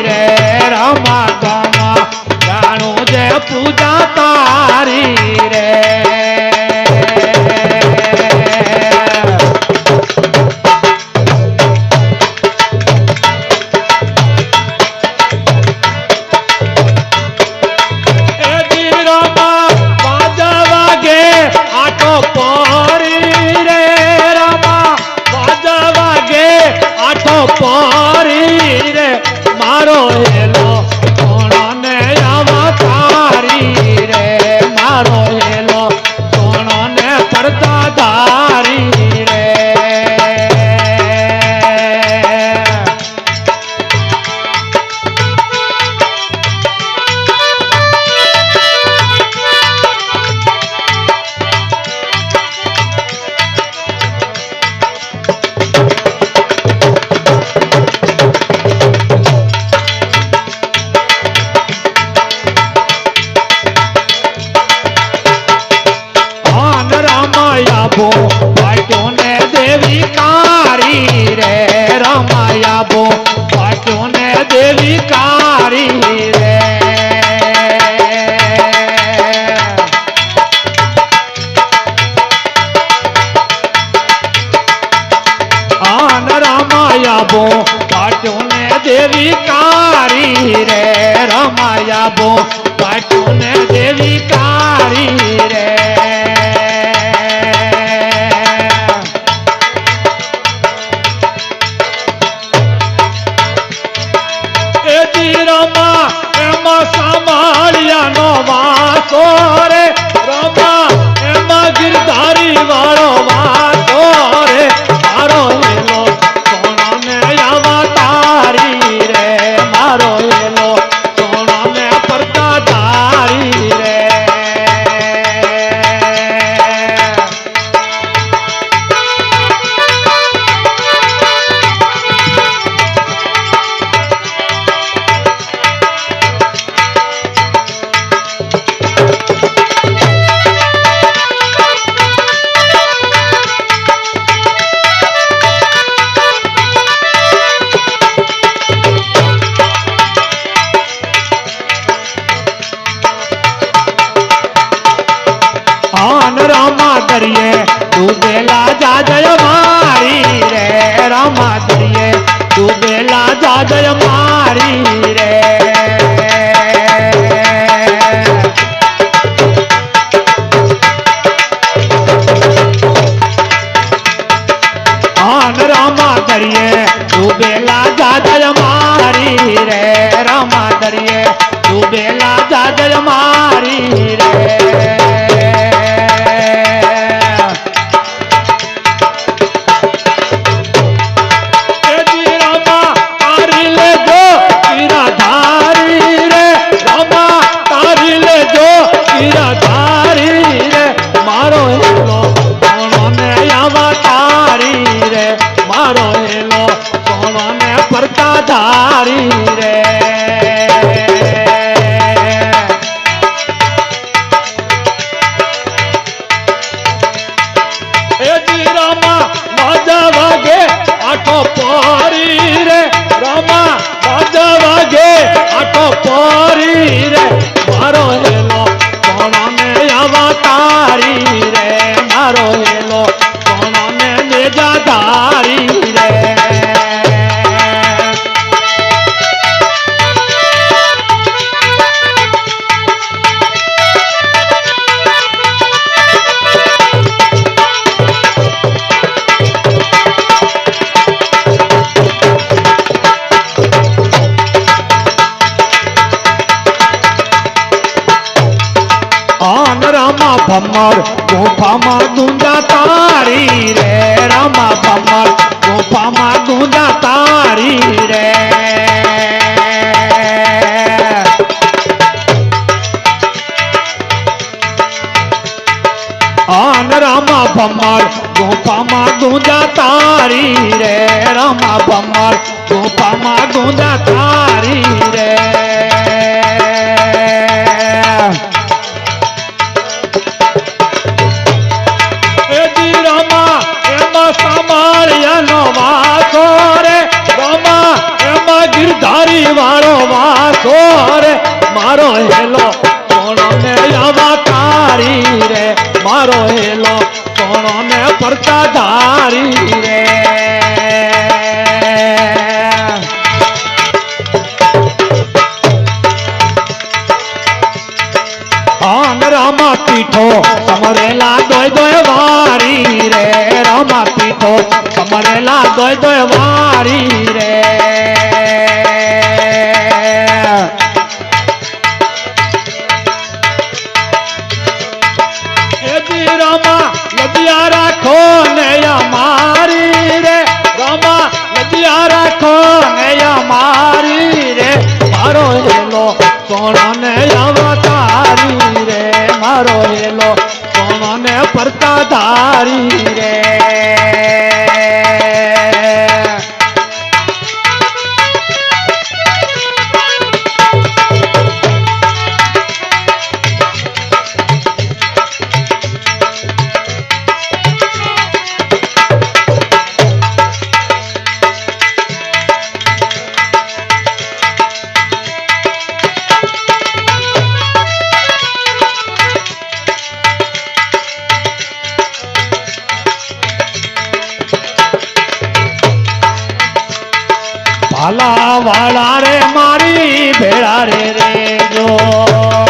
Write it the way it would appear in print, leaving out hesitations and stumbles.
रे रमा गामा जानो जे पूजा तारी रे पारी रे मारो हेलो सोना ने अवतारी रे मारो हेलो सोना ने पर्दादारी रे बो बाटों ने देवी कारी रे रमाया बो बाटों ने देवी कारी रे आन रमाया बो बाटों ने देवी कारी रे रमाया बो बाटों ने देवी कारी रे रमा एमा संभालिया नो वासो रे रमा एमा गिरधारी वालो वासो रे मारो हेलो सोना ने अवतारी रे मारो हेलो सोना ने पर्दादारी रे रामा दरिये तू बेला जा जय मारी रे रामा दरिये तू बेला जा जय मारी रे आन रामा दरिये तू बेला जा जय मारी रे रामा दरिये तू बेला जा जय मारी रे मारो हेलो सोना ने अवतारी रे मारो हेलो सोना ने पर्दादारी रे रामा बाजा वागे आठो पारी रे रामा बाजा वागे आठो पारी रे मारो हेलो सोना ने अवतारी रे मारो हेलो सोना ने नेजादारी रे रामा भमर गुफा मा गूंजा तारी रे रामा भमर गुफा मा गूंजा तारी रे आन रामा भमर गुफा मा गूंजा तारी रे रामा भमर गुफा मा गूंजा तारी रे संभालिया नो वासो रे रामा एमा गिरधारी રાખો રે મારો હેલો સોનો ને અવતારી રે મારો હેલો સોનો ને પરતા ધારી રે રામા પીઠો સમરેલા દોય દોય વારી રે રામા પીઠો સમરેલા દોય દોય વારી રે રામા લજિયા રાખો ને અમારી રે રામા લજિયા રાખો ને અમારી રે મારો હેલો સોનો ને અવતારી રે મારો હેલો સોનો ને પરતા ધારી રે ભાલા વાળા રે મારી ભેળા રે રે જો